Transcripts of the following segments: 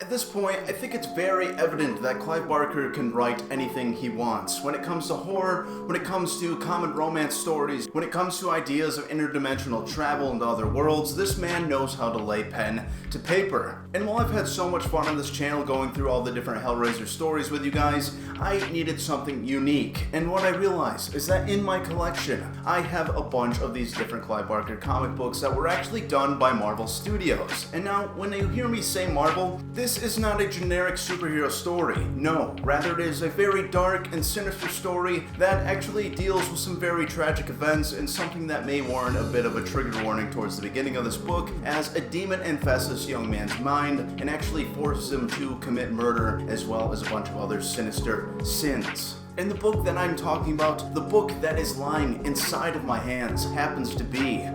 At this point, I think it's very evident that Clive Barker can write anything he wants. When it comes to horror, when it comes to common romance stories, when it comes to ideas of interdimensional travel into other worlds, this man knows how to lay pen to paper. And while I've had so much fun on this channel going through all the different Hellraiser stories with you guys, I needed something unique. And what I realized is that in my collection, I have a bunch of these different Clive Barker comic books that were actually done by Marvel Studios. And now, when you hear me say Marvel, this is not a generic superhero story. No, rather it is a very dark and sinister story that actually deals with some very tragic events and something that may warrant a bit of a trigger warning towards the beginning of this book, as a demon infests this young man's mind and actually forces him to commit murder as well as a bunch of other sinister sins. And the book that I'm talking about, the book that is lying inside of my hands, happens to be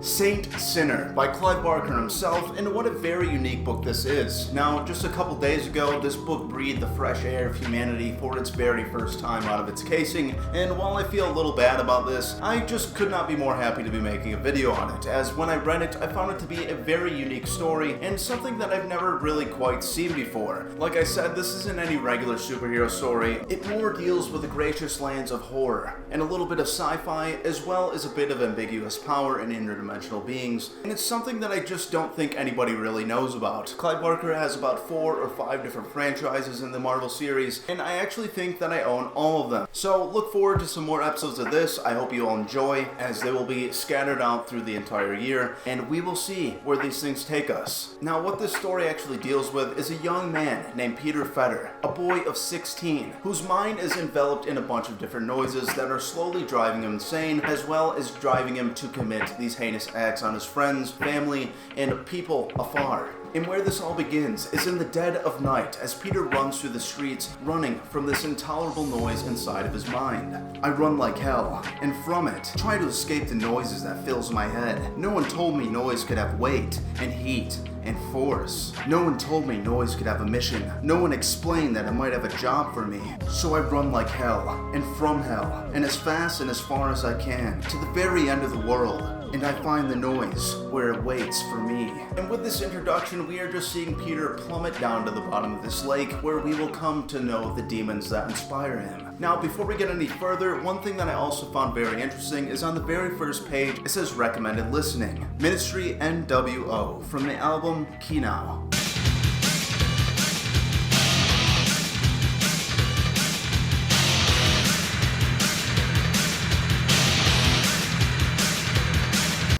Saint Sinner by Clive Barker himself, and what a very unique book this is. Now, just a couple days ago, this book breathed the fresh air of humanity for its very first time out of its casing, and while I feel a little bad about this, I just could not be more happy to be making a video on it, as when I read it, I found it to be a very unique story, and something that I've never really quite seen before. Like I said, this isn't any regular superhero story. It more deals with the gracious lands of horror, and a little bit of sci-fi, as well as a bit of ambiguous power and interdimensional beings, and it's something that I just don't think anybody really knows about. Clive Barker has about 4 or 5 different franchises in the Marvel series, and I actually think that I own all of them. So look forward to some more episodes of this. I hope you all enjoy, as they will be scattered out through the entire year, and we will see where these things take us. Now, what this story actually deals with is a young man named Peter Fetter, a boy of 16, whose mind is enveloped in a bunch of different noises that are slowly driving him insane, as well as driving him to commit these heinous acts on his friends, family, and people afar. And where this all begins is in the dead of night, as Peter runs through the streets, running from this intolerable noise inside of his mind. I run like hell, and from it, try to escape the noises that fills my head. No one told me noise could have weight, and heat, and force. No one told me noise could have a mission. No one explained that it might have a job for me. So I run like hell, and from hell, and as fast and as far as I can, to the very end of the world. And I find the noise where it waits for me. And with this introduction, we are just seeing Peter plummet down to the bottom of this lake, where we will come to know the demons that inspire him. Now, before we get any further, one thing that I also found very interesting is on the very first page, it says recommended listening. Ministry NWO from the album Kinao.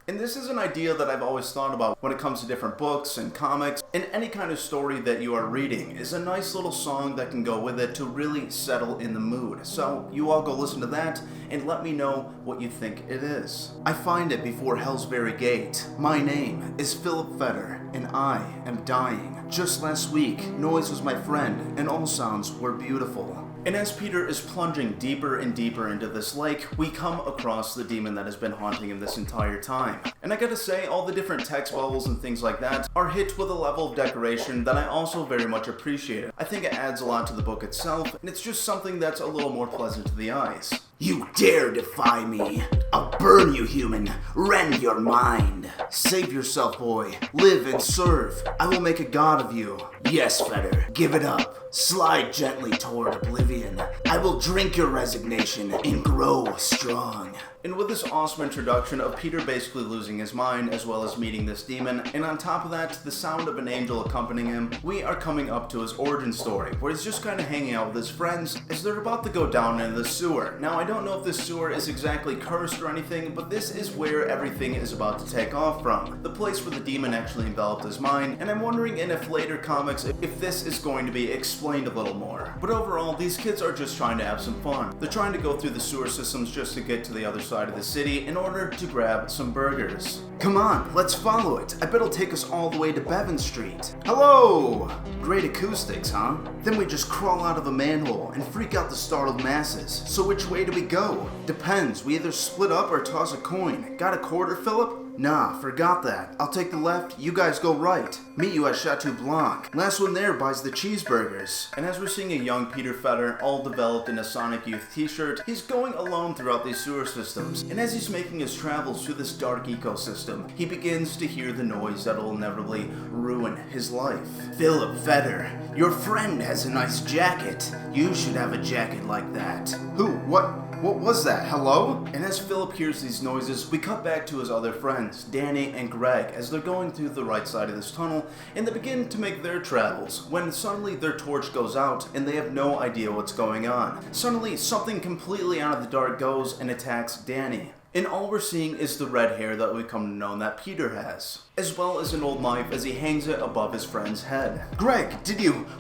And this is an idea that I've always thought about when it comes to different books and comics, and any kind of story that you are reading is a nice little song that can go with it to really settle in the mood. So you all go listen to that and let me know what you think it is. I find it before hell's very gate. My name is Philip Fetter, and I am dying. Just last week, noise was my friend, and all sounds were beautiful. And as Peter is plunging deeper and deeper into this lake, we come across the demon that has been haunting him this entire time. And I gotta say, all the different text bubbles and things like that are hit with a level of decoration that I also very much appreciate. I think it adds a lot to the book itself, and it's just something that's a little more pleasant to the eyes. You dare defy me? I'll burn you, human. Rend your mind. Save yourself, boy. Live and serve. I will make a god of you. Yes, Fetter. Give it up. Slide gently toward oblivion. I will drink your resignation and grow strong. And with this awesome introduction of Peter basically losing his mind as well as meeting this demon, and on top of that, the sound of an angel accompanying him, we are coming up to his origin story, where he's just kind of hanging out with his friends as they're about to go down into the sewer. Now, I don't know if this sewer is exactly cursed or anything, but this is where everything is about to take off from. The place where the demon actually enveloped his mind, and I'm wondering in if later comics, if this is going to be explained a little more. But overall, these kids are just trying to have some fun. They're trying to go through the sewer systems just to get to the other side of the city in order to grab some burgers. Come on, let's follow it. I bet it'll take us all the way to Bevan Street. Hello! Great acoustics, huh? Then we just crawl out of a manhole and freak out the startled masses. So which way do we go? Depends. We either split up or toss a coin. Got a quarter, Philip? Nah, forgot that. I'll take the left, you guys go right. Meet you at Chateau Blanc. Last one there buys the cheeseburgers. And as we're seeing a young Peter Fetter, all developed in a Sonic Youth t-shirt, he's going alone throughout these sewer systems. And as he's making his travels through this dark ecosystem, he begins to hear the noise that'll inevitably ruin his life. Philip Fetter, your friend has a nice jacket. You should have a jacket like that. Who? What was that? Hello? And as Philip hears these noises, we cut back to his other friends, Danny and Greg, as they're going through the right side of this tunnel, and they begin to make their travels, when suddenly their torch goes out, and they have no idea what's going on. Suddenly, something completely out of the dark goes and attacks Danny. And all we're seeing is the red hair that we come to know that Peter has, as well as an old knife as he hangs it above his friend's head. Greg,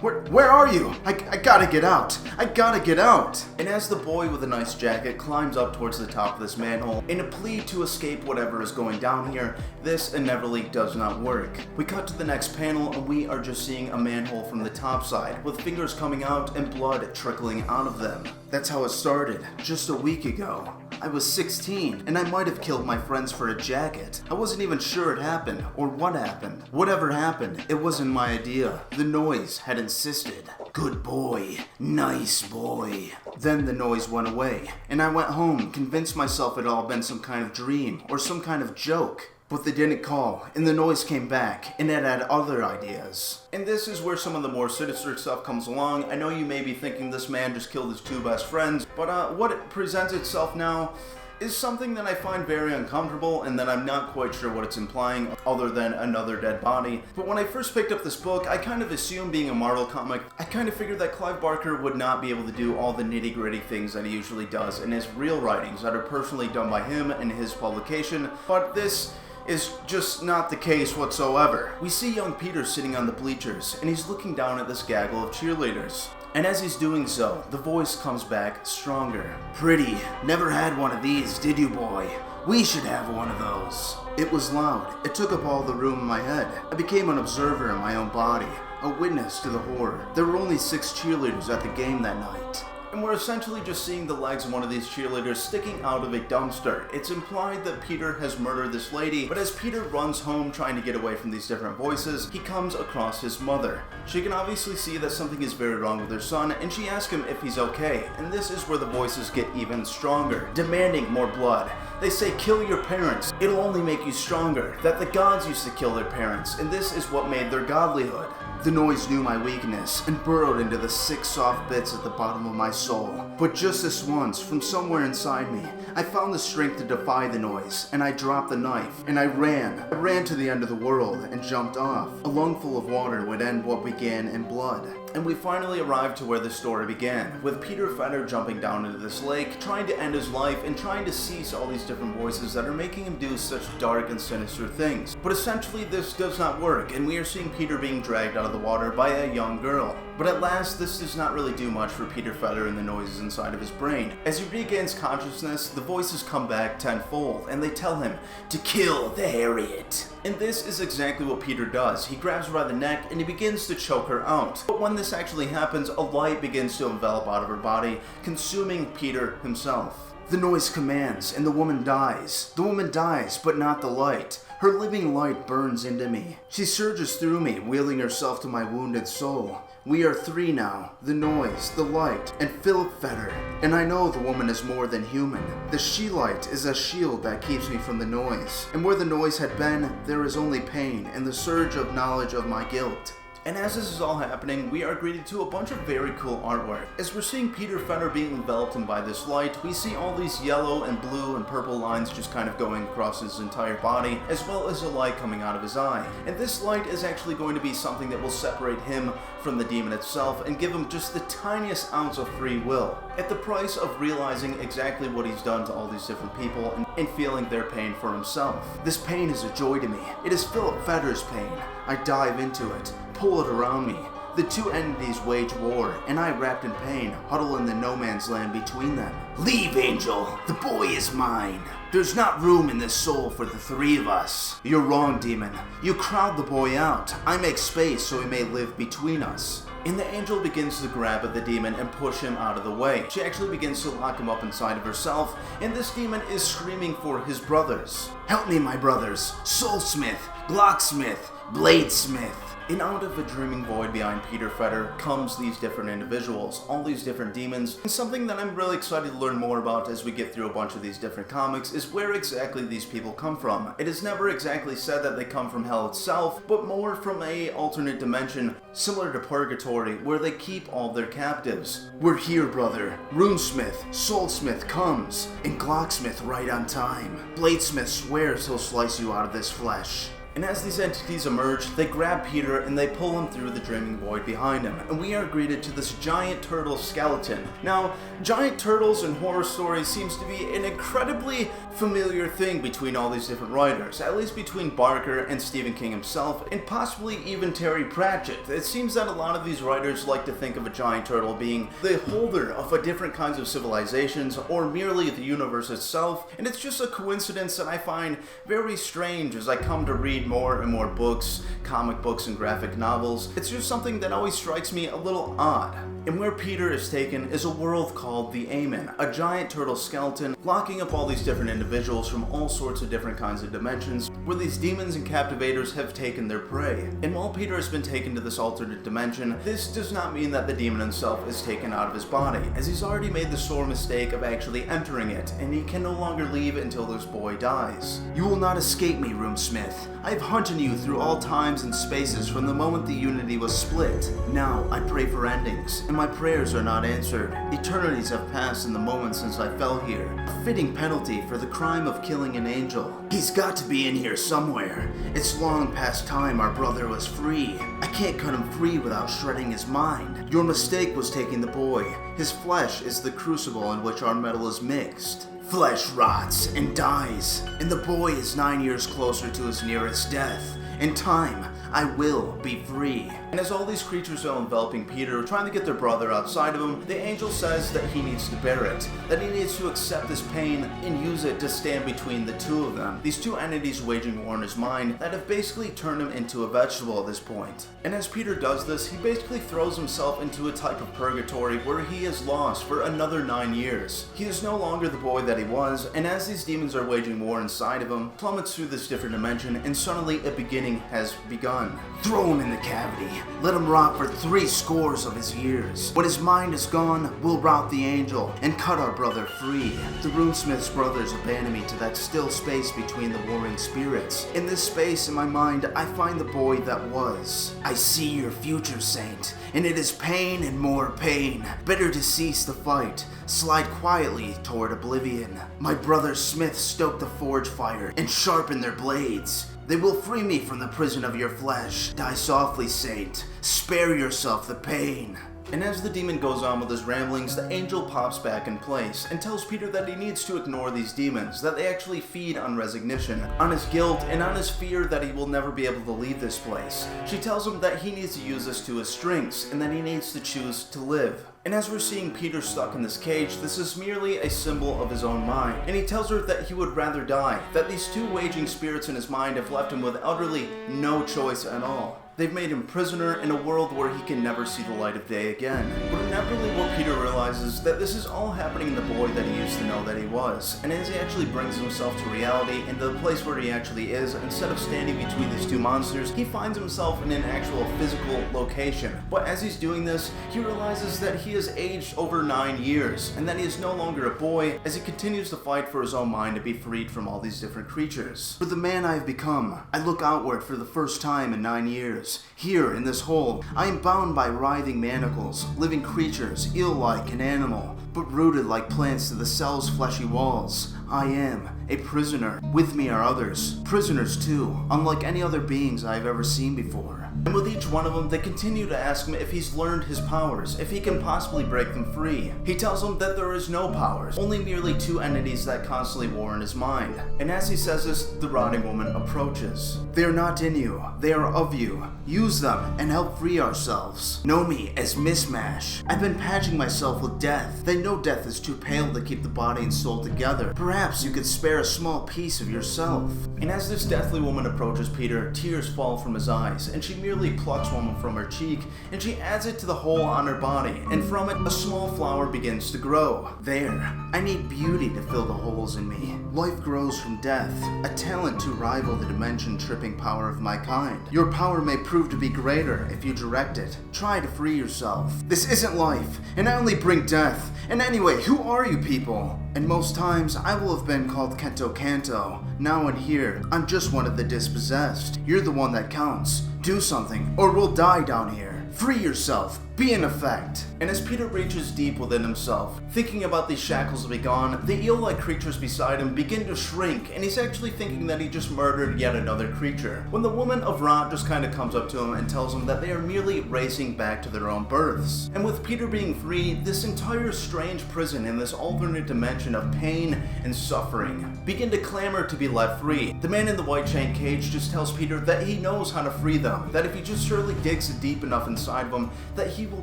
where are you? I gotta get out. I gotta get out. And as the boy with a nice jacket climbs up towards the top of this manhole in a plea to escape whatever is going down here, this inevitably does not work. We cut to the next panel and we are just seeing a manhole from the top side with fingers coming out and blood trickling out of them. That's how it started, just a week ago. I was 16, and I might have killed my friends for a jacket. I wasn't even sure it happened, or what happened. Whatever happened, it wasn't my idea. The noise had insisted. Good boy, nice boy. Then the noise went away, and I went home, convinced myself it had all been some kind of dream, or some kind of joke. But they didn't call, and the noise came back, and it had other ideas. And this is where some of the more sinister stuff comes along. I know you may be thinking this man just killed his two best friends, but what it presents itself now is something that I find very uncomfortable and that I'm not quite sure what it's implying other than another dead body. But when I first picked up this book, I kind of assumed, being a Marvel comic, I kind of figured that Clive Barker would not be able to do all the nitty-gritty things that he usually does in his real writings that are personally done by him and his publication, but this is just not the case whatsoever. We see young Peter sitting on the bleachers, and he's looking down at this gaggle of cheerleaders. And as he's doing so, the voice comes back stronger. Pretty, never had one of these, did you, boy? We should have one of those. It was loud. It took up all the room in my head. I became an observer in my own body, a witness to the horror. There were only 6 cheerleaders at the game that night. And we're essentially just seeing the legs of one of these cheerleaders sticking out of a dumpster. It's implied that Peter has murdered this lady, but as Peter runs home trying to get away from these different voices, he comes across his mother. She can obviously see that something is very wrong with her son, and she asks him if he's okay. And this is where the voices get even stronger, demanding more blood. They say, kill your parents, it'll only make you stronger, that the gods used to kill their parents, and this is what made their godlyhood. The noise knew my weakness and burrowed into the 6 soft bits at the bottom of my soul. But just this once, from somewhere inside me, I found the strength to defy the noise, and I dropped the knife, and I ran. I ran to the end of the world and jumped off. A lungful of water would end what began in blood. And we finally arrived to where the story began, with Peter Fetter jumping down into this lake, trying to end his life and trying to cease all these different voices that are making him do such dark and sinister things. But essentially this does not work, and we are seeing Peter being dragged out of the water by a young girl. But at last, this does not really do much for Peter Fetter and the noises inside of his brain. As he regains consciousness, the voices come back tenfold, and they tell him to kill the Harriet. And this is exactly what Peter does. He grabs her by the neck and he begins to choke her out. But when this actually happens, a light begins to envelop out of her body, consuming Peter himself. The noise commands, and the woman dies. The woman dies, but not the light. Her living light burns into me. She surges through me, wielding herself to my wounded soul. We are 3 now, the noise, the light, and Philip Fetter. And I know the woman is more than human. The she-light is a shield that keeps me from the noise. And where the noise had been, there is only pain and the surge of knowledge of my guilt. And as this is all happening, we are greeted to a bunch of very cool artwork. As we're seeing Peter Fetter being enveloped in by this light, we see all these yellow and blue and purple lines just kind of going across his entire body, as well as a light coming out of his eye. And this light is actually going to be something that will separate him from the demon itself and give him just the tiniest ounce of free will, at the price of realizing exactly what he's done to all these different people and feeling their pain for himself. This pain is a joy to me. It is Philip Fetter's pain. I dive into it, pull it around me. The 2 entities wage war, and I, wrapped in pain, huddle in the no man's land between them. Leave, Angel. The boy is mine. There's not room in this soul for the 3 of us. You're wrong, demon. You crowd the boy out. I make space so he may live between us. And the angel begins to grab at the demon and push him out of the way. She actually begins to lock him up inside of herself, and this demon is screaming for his brothers. "Help me, my brothers! Soulsmith, Glocksmith, Bladesmith!" And out of a dreaming void behind Peter Fetter comes these different individuals, all these different demons, and something that I'm really excited to learn more about as we get through a bunch of these different comics is where exactly these people come from. It is never exactly said that they come from hell itself, but more from a alternate dimension, similar to Purgatory, where they keep all their captives. "We're here, brother. Runesmith, Soulsmith comes, and Glocksmith right on time. Bladesmith swears he'll slice you out of this flesh." And as these entities emerge, they grab Peter and they pull him through the dreaming void behind him, and we are greeted to this giant turtle skeleton. Now, giant turtles in horror stories seems to be an incredibly familiar thing between all these different writers, at least between Barker and Stephen King himself, and possibly even Terry Pratchett. It seems that a lot of these writers like to think of a giant turtle being the holder of different kinds of civilizations, or merely the universe itself, and it's just a coincidence that I find very strange as I come to read more and more books, comic books and graphic novels. It's just something that always strikes me a little odd. And where Peter is taken is a world called the Amen, a giant turtle skeleton locking up all these different individuals from all sorts of different kinds of dimensions, where these demons and captivators have taken their prey. And while Peter has been taken to this alternate dimension, this does not mean that the demon himself is taken out of his body, as he's already made the sore mistake of actually entering it, and he can no longer leave until this boy dies. "You will not escape me, Runesmith. I have hunted you through all times and spaces from the moment the Unity was split. Now I pray for endings, and my prayers are not answered. Eternities have passed in the moment since I fell here. A fitting penalty for the crime of killing an angel. He's got to be in here somewhere. It's long past time our brother was free. I can't cut him free without shredding his mind. Your mistake was taking the boy. His flesh is the crucible in which our metal is mixed. Flesh rots and dies, and the boy is 9 years closer to his nearest death. In time, I will be free." And as all these creatures are enveloping Peter, trying to get their brother outside of him, the angel says that he needs to bear it, that he needs to accept this pain and use it to stand between the two of them. These two entities waging war in his mind that have basically turned him into a vegetable at this point. And as Peter does this, he basically throws himself into a type of purgatory where he is lost for another 9 years. He is no longer the boy that he was, and as these demons are waging war inside of him, plummets through this different dimension, and suddenly a beginning has begun. "Throw him in the cavity. Let him rot for 3 scores of his years. When his mind is gone, we'll rout the angel and cut our brother free." The Runesmith's brothers abandon me to that still space between the warring spirits. In this space in my mind, I find the boy that was. I see your future, Saint, and it is pain and more pain. Better to cease the fight. Slide quietly toward oblivion. My brother Smith stoke the forge fire and sharpened their blades. They will free me from the prison of your flesh. Die softly, Saint. Spare yourself the pain. And as the demon goes on with his ramblings, the angel pops back in place and tells Peter that he needs to ignore these demons, that they actually feed on resignation, on his guilt, and on his fear that he will never be able to leave this place. She tells him that he needs to use this to his strengths, and that he needs to choose to live. And as we're seeing Peter stuck in this cage, this is merely a symbol of his own mind. And he tells her that he would rather die, that these two waging spirits in his mind have left him with utterly no choice at all. They've made him prisoner in a world where he can never see the light of day again. But inevitably what Peter realizes that this is all happening in the boy that he used to know that he was. And as he actually brings himself to reality and the place where he actually is, instead of standing between these two monsters, he finds himself in an actual physical location. But as he's doing this, he realizes that he has aged over 9 years, and that he is no longer a boy as he continues to fight for his own mind to be freed from all these different creatures. For the man I have become, I look outward for the first time in 9 years. Here, in this hole, I am bound by writhing manacles, living creatures, eel-like and animal, but rooted like plants to the cell's fleshy walls. I am a prisoner. With me are others, prisoners too, unlike any other beings I have ever seen before. And with each one of them, they continue to ask him if he's learned his powers, if he can possibly break them free. He tells them that there is no powers, only merely two entities that constantly war in his mind. And as he says this, the rotting woman approaches. They are not in you, they are of you. Use them and help free ourselves. Know me as Mismash. I've been patching myself with death. They know death is too pale to keep the body and soul together. Perhaps you could spare a small piece of yourself. And as this deathly woman approaches Peter, tears fall from his eyes, and she merely plucks one from her cheek, and she adds it to the hole on her body, and from it, a small flower begins to grow. There, I need beauty to fill the holes in me. Life grows from death, a talent to rival the dimension-tripping power of my kind. Your power may prove to be greater if you direct it. Try to free yourself. This isn't life, and I only bring death. And anyway, who are you people? And most times, I will have been called Kento Kanto. Now and here, I'm just one of the dispossessed. You're the one that counts. Do something, or we'll die down here. Free yourself. Be in effect. And as Peter reaches deep within himself, thinking about these shackles to be gone, the eel-like creatures beside him begin to shrink, and he's actually thinking that he just murdered yet another creature, when the woman of Rot just kind of comes up to him and tells him that they are merely racing back to their own births. And with Peter being free, this entire strange prison in this alternate dimension of pain and suffering begin to clamor to be let free. The man in the white chain cage just tells Peter that he knows how to free them, that if he just surely digs deep enough inside of him, that he will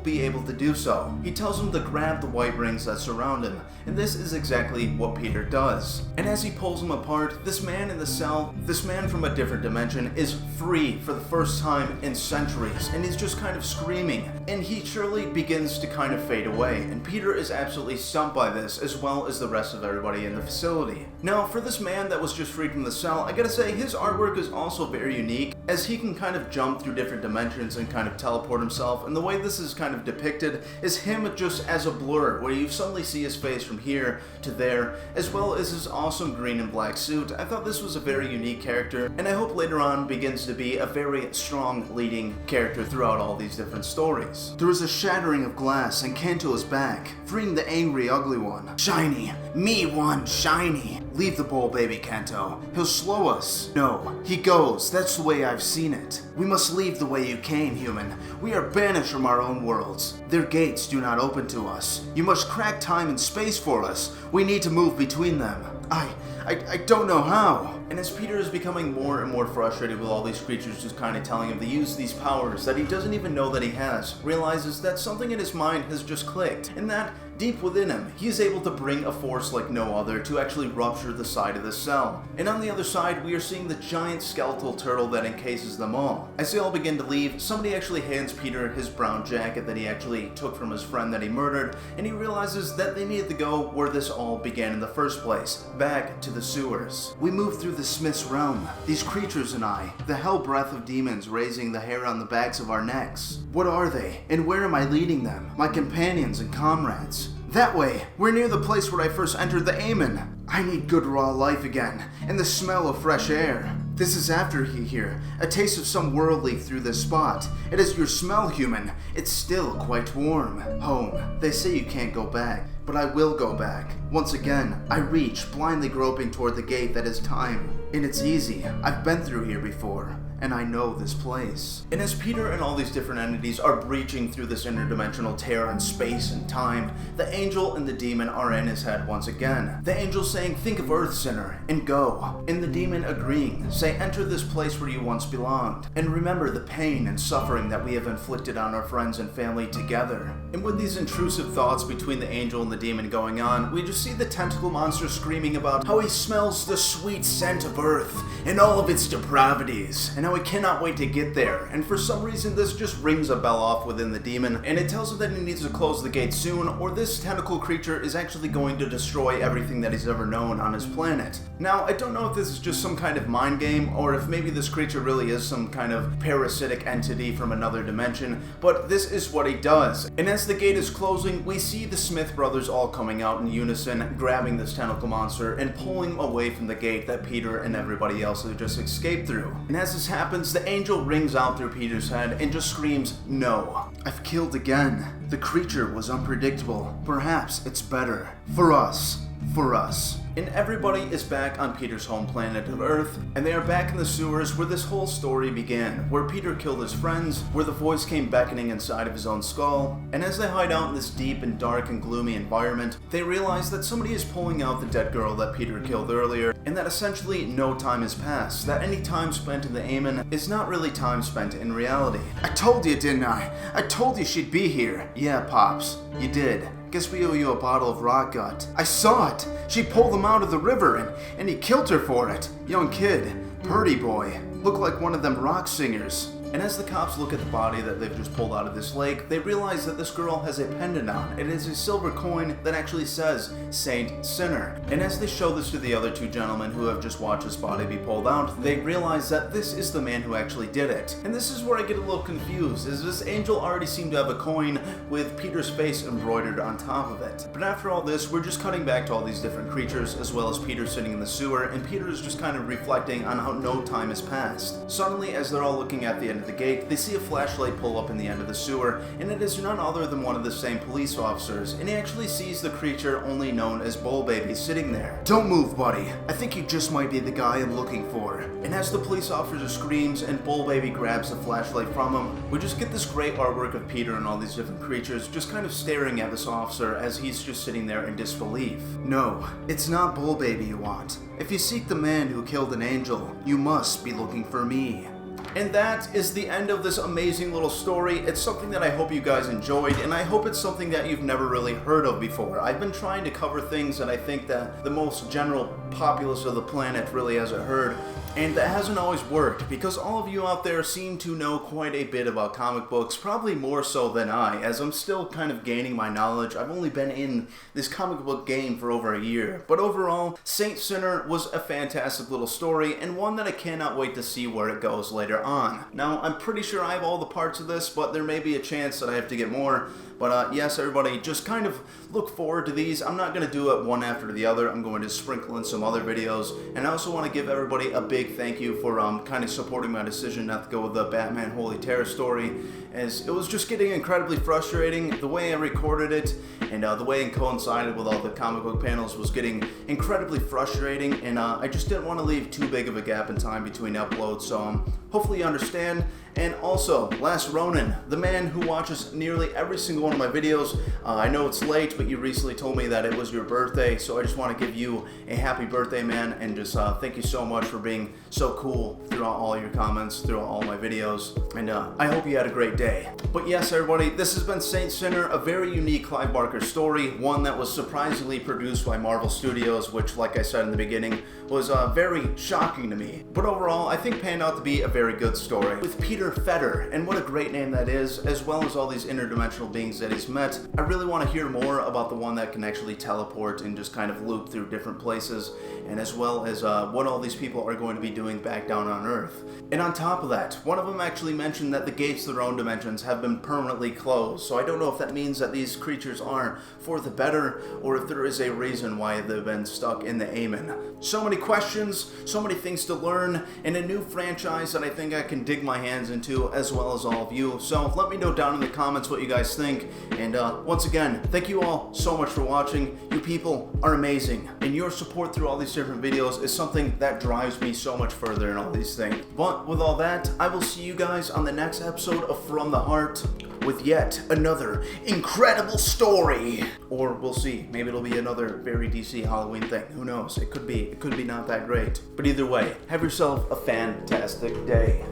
be able to do so. He tells him to grab the white rings that surround him, and this is exactly what Peter does. And as he pulls them apart, this man in the cell, this man from a different dimension, is free for the first time in centuries, and he's just kind of screaming, and he surely begins to kind of fade away, and Peter is absolutely stumped by this, as well as the rest of everybody in the facility. Now, for this man that was just freed from the cell, I gotta say, his artwork is also very unique, as he can kind of jump through different dimensions and kind of teleport himself, and the way this is kind of depicted is him just as a blur, where you suddenly see his face from here to there, as well as his awesome green and black suit. I thought this was a very unique character, and I hope later on begins to be a very strong leading character throughout all these different stories. There is a shattering of glass, and Kanto is back, freeing the angry ugly one. Shiny, me one, shiny. Leave the bowl, baby Kanto. He'll slow us. No, he goes. That's the way I've seen it. We must leave the way you came, human. We are banished from our own worlds. Their gates do not open to us. You must crack time and space for us. We need to move between them. I don't know how. And as Peter is becoming more and more frustrated with all these creatures just kind of telling him to use these powers that he doesn't even know that he has, realizes that something in his mind has just clicked, and that deep within him, he is able to bring a force like no other to actually rupture the side of the cell. And on the other side, we are seeing the giant skeletal turtle that encases them all. As they all begin to leave, somebody actually hands Peter his brown jacket that he actually took from his friend that he murdered, and he realizes that they needed to go where this all began in the first place, back to the sewers. We move through the Smith's realm, these creatures and I, the hell breath of demons raising the hair on the backs of our necks. What are they, and where am I leading them? My companions and comrades. That way, we're near the place where I first entered the Amen. I need good raw life again, and the smell of fresh air. This is after here, a taste of some world leaf through this spot. It is your smell, human. It's still quite warm. Home. They say you can't go back, but I will go back. Once again, I reach, blindly groping toward the gate that is time. And it's easy. I've been through here before, and I know this place. And as Peter and all these different entities are breaching through this interdimensional tear in space and time, the angel and the demon are in his head once again. The angel saying, think of Earth, sinner, and go. And the demon agreeing, say, enter this place where you once belonged, and remember the pain and suffering that we have inflicted on our friends and family together. And with these intrusive thoughts between the angel and the demon going on, we just see the tentacle monster screaming about how he smells the sweet scent of Earth and all of its depravities, and how he cannot wait to get there. And for some reason, this just rings a bell off within the demon, and it tells him that he needs to close the gate soon, or this tentacle creature is actually going to destroy everything that he's ever known on his planet. Now, I don't know if this is just some kind of mind game, or if maybe this creature really is some kind of parasitic entity from another dimension, but this is what he does. And as the gate is closing, we see the Smith brothers all coming out in unison, grabbing this tentacle monster and pulling away from the gate that Peter and everybody else have just escaped through. And as this happens, the angel rings out through Peter's head and just screams, no. I've killed again. The creature was unpredictable. Perhaps it's better. For us. For us. And everybody is back on Peter's home planet of Earth, and they are back in the sewers where this whole story began, where Peter killed his friends, where the voice came beckoning inside of his own skull, and as they hide out in this deep and dark and gloomy environment, they realize that somebody is pulling out the dead girl that Peter killed earlier, and that essentially no time has passed, that any time spent in the Amen is not really time spent in reality. I told you, didn't I? I told you she'd be here. Yeah, Pops, you did. Guess we owe you a bottle of rock gut. I saw it. She pulled him out of the river and he killed her for it. Young kid, Purdy boy. Look like one of them rock singers. And as the cops look at the body that they've just pulled out of this lake, they realize that this girl has a pendant on. It is a silver coin that actually says Saint Sinner. And as they show this to the other two gentlemen who have just watched this body be pulled out, they realize that this is the man who actually did it. And this is where I get a little confused, as this angel already seemed to have a coin with Peter's face embroidered on top of it. But after all this, we're just cutting back to all these different creatures, as well as Peter sitting in the sewer, and Peter is just kind of reflecting on how no time has passed. Suddenly, as they're all looking at the end of the gate, they see a flashlight pull up in the end of the sewer, and it is none other than one of the same police officers, and he actually sees the creature only known as Bull Baby sitting there. Don't move, buddy. I think you just might be the guy I'm looking for. And as the police officer screams and Bull Baby grabs the flashlight from him, we just get this great artwork of Peter and all these different creatures just kind of staring at this officer as he's just sitting there in disbelief. No, it's not Bull Baby you want. If you seek the man who killed an angel, you must be looking for me. And that is the end of this amazing little story. It's something that I hope you guys enjoyed, and I hope it's something that you've never really heard of before. I've been trying to cover things that I think that the most general populace of the planet really hasn't heard, and that hasn't always worked, because all of you out there seem to know quite a bit about comic books, probably more so than I, as I'm still kind of gaining my knowledge. I've only been in this comic book game for over a year. But overall, Saint Sinner was a fantastic little story, and one that I cannot wait to see where it goes later on. Now, I'm pretty sure I have all the parts of this, but there may be a chance that I have to get more. But yes, everybody, just kind of look forward to these. I'm not going to do it one after the other. I'm going to sprinkle in some other videos. And I also want to give everybody a big thank you for kind of supporting my decision not to go with the Batman Holy Terror story, as it was just getting incredibly frustrating. The way I recorded it and the way it coincided with all the comic book panels was getting incredibly frustrating, and I just didn't want to leave too big of a gap in time between uploads, so hopefully you understand. And also, Last Ronin, the man who watches nearly every single one of my videos. I know it's late, but you recently told me that it was your birthday, so I just want to give you a happy birthday, man, and just thank you so much for being so cool throughout all your comments, throughout all my videos, and I hope you had a great day. But yes, everybody, this has been Saint Sinner, a very unique Clive Barker story, one that was surprisingly produced by Marvel Studios, which, like I said in the beginning, was very shocking to me. But overall, I think panned out to be a very good story. With Peter Fetter, and what a great name that is, as well as all these interdimensional beings that he's met. I really want to hear more about the one that can actually teleport and just kind of loop through different places, and as well as what all these people are going to be doing back down on Earth. And on top of that, one of them actually mentioned that the gates to their own dimensions have been permanently closed, so I don't know if that means that these creatures are for the better, or if there is a reason why they've been stuck in the Amen. So many questions, so many things to learn, and a new franchise that I think I can dig my hands into, as well as all of you. So let me know down in the comments what you guys think, and once again, thank you all so much for watching. You people are amazing, and your support through all these different videos is something that drives me so much further in all these things. But with all that, I will see you guys on the next episode of From the Heart, with yet another incredible story. Or we'll see, maybe it'll be another very DC Halloween thing. Who knows? It could be not that great. But either way, have yourself a fantastic day.